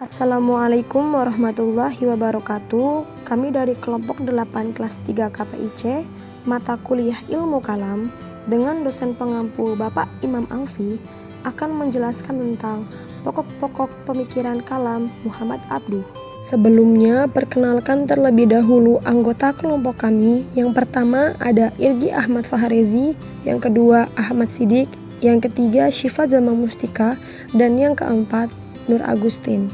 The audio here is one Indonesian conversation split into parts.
Assalamualaikum warahmatullahi wabarakatuh. Kami dari kelompok 8 kelas 3 KPIC, mata kuliah Ilmu Kalam, dengan dosen pengampu Bapak Imam Alfi, akan menjelaskan tentang pokok-pokok pemikiran kalam Muhammad Abduh. Sebelumnya, perkenalkan terlebih dahulu anggota kelompok kami. Yang pertama ada Irgi Ahmad Fahrezi, yang kedua Ahmad Sidik, yang ketiga Syifa Zalma Mustika, dan yang keempat Nur Agustin.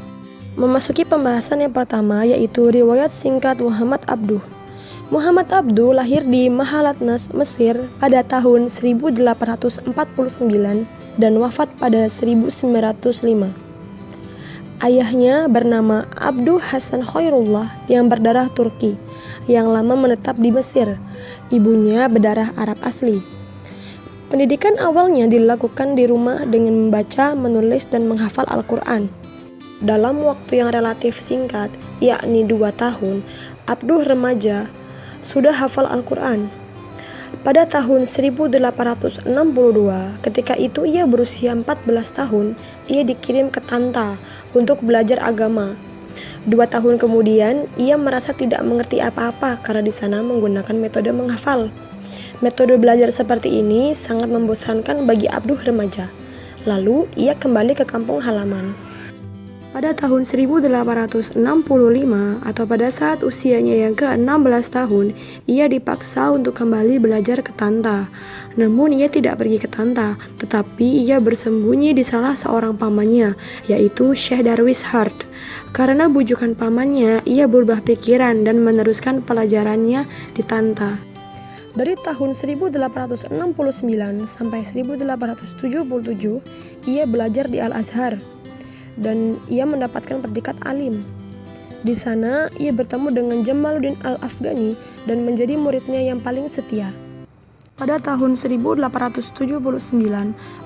Memasuki pembahasan yang pertama, yaitu riwayat singkat Muhammad Abduh. Muhammad Abduh lahir di Mahalatnas, Mesir pada tahun 1849 dan wafat pada 1905. Ayahnya bernama Abduh Hasan Khairullah yang berdarah Turki, yang lama menetap di Mesir. Ibunya berdarah Arab asli. Pendidikan awalnya dilakukan di rumah dengan membaca, menulis, dan menghafal Al-Quran. Dalam waktu yang relatif singkat, yakni 2 tahun, Abduh remaja sudah hafal Al-Quran. Pada tahun 1862, ketika itu ia berusia 14 tahun, ia dikirim ke Tanta untuk belajar agama. 2 tahun kemudian, ia merasa tidak mengerti apa-apa karena di sana menggunakan metode menghafal. Metode belajar seperti ini sangat membosankan bagi Abduh remaja. Lalu, ia kembali ke kampung halaman. Pada tahun 1865 atau pada saat usianya yang ke-16 tahun, ia dipaksa untuk kembali belajar ke Tanta. Namun ia tidak pergi ke Tanta, tetapi ia bersembunyi di salah seorang pamannya, yaitu Syekh Darwis Hard. Karena bujukan pamannya, ia berubah pikiran dan meneruskan pelajarannya di Tanta. Dari tahun 1869 sampai 1877, ia belajar di Al-Azhar dan ia mendapatkan predikat alim. Di sana, ia bertemu dengan Jamaluddin Al-Afghani dan menjadi muridnya yang paling setia. Pada tahun 1879,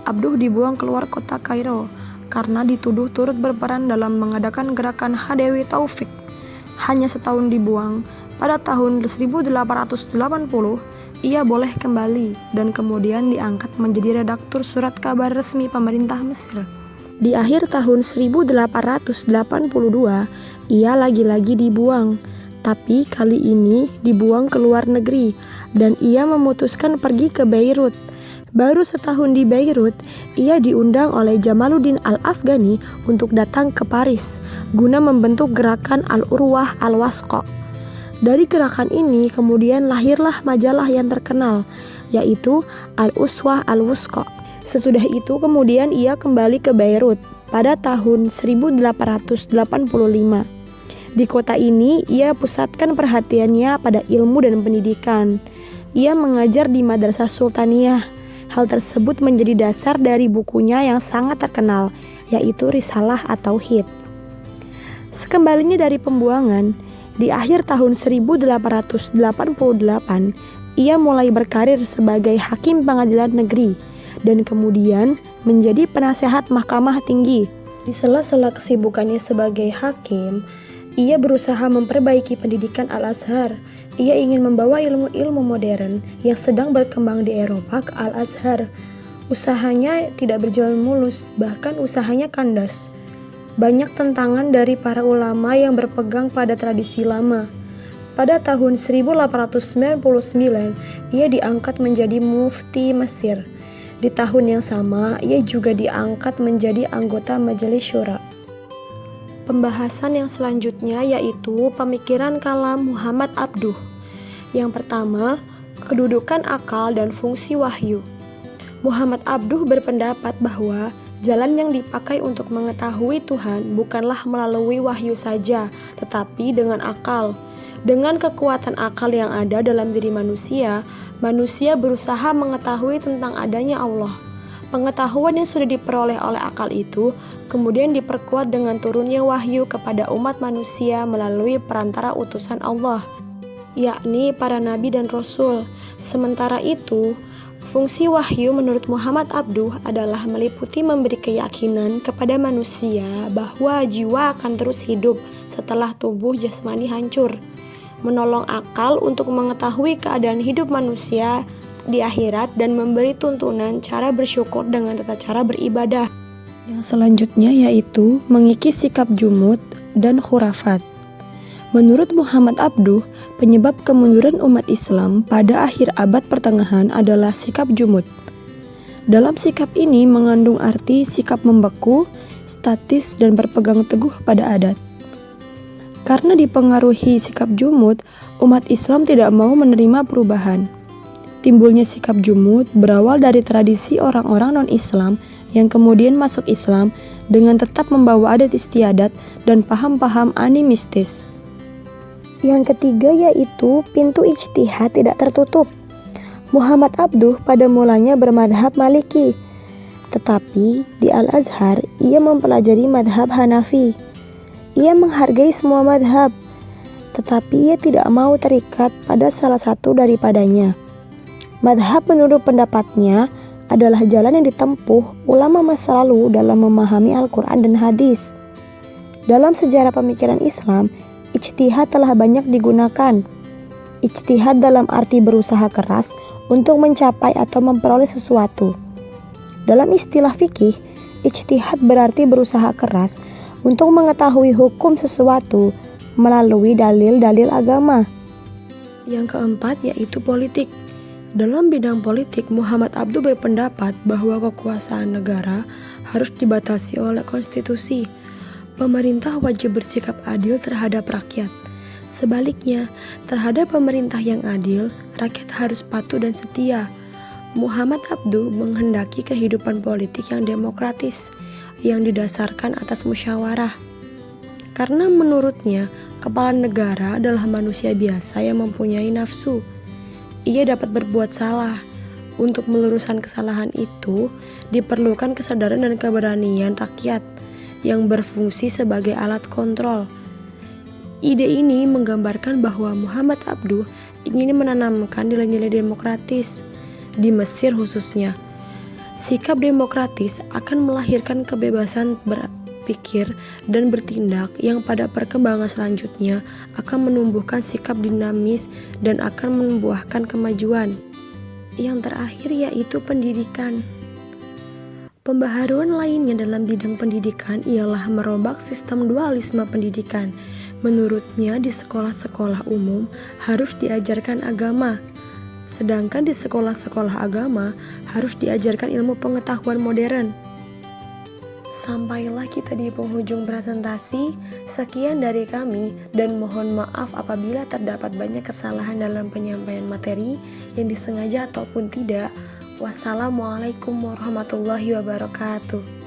Abduh dibuang keluar kota Kairo karena dituduh turut berperan dalam mengadakan gerakan Khadawi Taufik. Hanya setahun dibuang, pada tahun 1880, ia boleh kembali dan kemudian diangkat menjadi redaktur surat kabar resmi pemerintah Mesir. Di akhir tahun 1882, ia lagi-lagi dibuang, tapi kali ini dibuang ke luar negeri dan ia memutuskan pergi ke Beirut. Baru setahun di Beirut, ia diundang oleh Jamaluddin Al-Afghani untuk datang ke Paris guna membentuk gerakan Al-Urwah Al-Wasqa. Dari gerakan ini kemudian lahirlah majalah yang terkenal, yaitu Al-Uswah Al-Wusqa. Sesudah itu kemudian ia kembali ke Beirut pada tahun 1885. Di kota ini ia pusatkan perhatiannya pada ilmu dan pendidikan. Ia mengajar di Madrasah Sultaniyah. Hal tersebut menjadi dasar dari bukunya yang sangat terkenal, yaitu Risalah at-Tauhid. Sekembalinya dari pembuangan, di akhir tahun 1888, ia mulai berkarir sebagai hakim pengadilan negeri dan kemudian menjadi penasehat Mahkamah Tinggi. Di sela-sela kesibukannya sebagai hakim, ia berusaha memperbaiki pendidikan Al-Azhar. Ia ingin membawa ilmu-ilmu modern yang sedang berkembang di Eropa ke Al-Azhar. Usahanya tidak berjalan mulus, bahkan usahanya kandas. Banyak tentangan dari para ulama yang berpegang pada tradisi lama. Pada tahun 1899, ia diangkat menjadi mufti Mesir. Di tahun yang sama, ia juga diangkat menjadi anggota Majelis Syura. Pembahasan yang selanjutnya yaitu pemikiran kalam Muhammad Abduh. Yang pertama, kedudukan akal dan fungsi wahyu. Muhammad Abduh berpendapat bahwa jalan yang dipakai untuk mengetahui Tuhan bukanlah melalui wahyu saja, tetapi dengan akal. Dengan kekuatan akal yang ada dalam diri manusia, manusia berusaha mengetahui tentang adanya Allah. Pengetahuan yang sudah diperoleh oleh akal itu kemudian diperkuat dengan turunnya wahyu kepada umat manusia melalui perantara utusan Allah, yakni para nabi dan rasul. Sementara itu, fungsi wahyu menurut Muhammad Abduh adalah meliputi memberi keyakinan kepada manusia bahwa jiwa akan terus hidup setelah tubuh jasmani hancur, menolong akal untuk mengetahui keadaan hidup manusia di akhirat dan memberi tuntunan cara bersyukur dengan tata cara beribadah. Yang selanjutnya yaitu mengikis sikap jumud dan khurafat. Menurut Muhammad Abduh, penyebab kemunduran umat Islam pada akhir abad pertengahan adalah sikap jumud. Dalam sikap ini mengandung arti sikap membeku, statis, dan berpegang teguh pada adat. Karena dipengaruhi sikap jumud, umat Islam tidak mau menerima perubahan. Timbulnya sikap jumud berawal dari tradisi orang-orang non-Islam yang kemudian masuk Islam dengan tetap membawa adat istiadat dan paham-paham animistis. Yang ketiga yaitu pintu ijtihad tidak tertutup. Muhammad Abduh pada mulanya bermadhab Maliki, tetapi di Al-Azhar ia mempelajari madhab Hanafi. Ia menghargai semua madhab, tetapi ia tidak mau terikat pada salah satu daripadanya. Madhab menurut pendapatnya adalah jalan yang ditempuh ulama masa lalu dalam memahami Al-Quran dan hadis. Dalam sejarah pemikiran Islam, ijtihad telah banyak digunakan. Ijtihad dalam arti berusaha keras untuk mencapai atau memperoleh sesuatu. Dalam istilah fikih, ijtihad berarti berusaha keras untuk mengetahui hukum sesuatu melalui dalil-dalil agama. Yang keempat yaitu politik. Dalam bidang politik, Muhammad Abduh berpendapat bahwa kekuasaan negara harus dibatasi oleh konstitusi. Pemerintah wajib bersikap adil terhadap rakyat. Sebaliknya, terhadap pemerintah yang adil, rakyat harus patuh dan setia. Muhammad Abduh menghendaki kehidupan politik yang demokratis, yang didasarkan atas musyawarah. Karena menurutnya, kepala negara adalah manusia biasa yang mempunyai nafsu. Ia dapat berbuat salah. Untuk meluruskan kesalahan itu, diperlukan kesadaran dan keberanian rakyat yang berfungsi sebagai alat kontrol. Ide ini menggambarkan bahwa Muhammad Abduh ingin menanamkan nilai-nilai demokratis di Mesir khususnya. Sikap demokratis akan melahirkan kebebasan berpikir dan bertindak yang pada perkembangan selanjutnya akan menumbuhkan sikap dinamis dan akan membuahkan kemajuan. Yang terakhir yaitu pendidikan. Pembaharuan lainnya dalam bidang pendidikan ialah merombak sistem dualisme pendidikan. Menurutnya di sekolah-sekolah umum harus diajarkan agama, sedangkan di sekolah-sekolah agama harus diajarkan ilmu pengetahuan modern. Sampailah kita di penghujung presentasi. Sekian dari kami dan mohon maaf apabila terdapat banyak kesalahan dalam penyampaian materi yang disengaja ataupun tidak. Wassalamualaikum warahmatullahi wabarakatuh.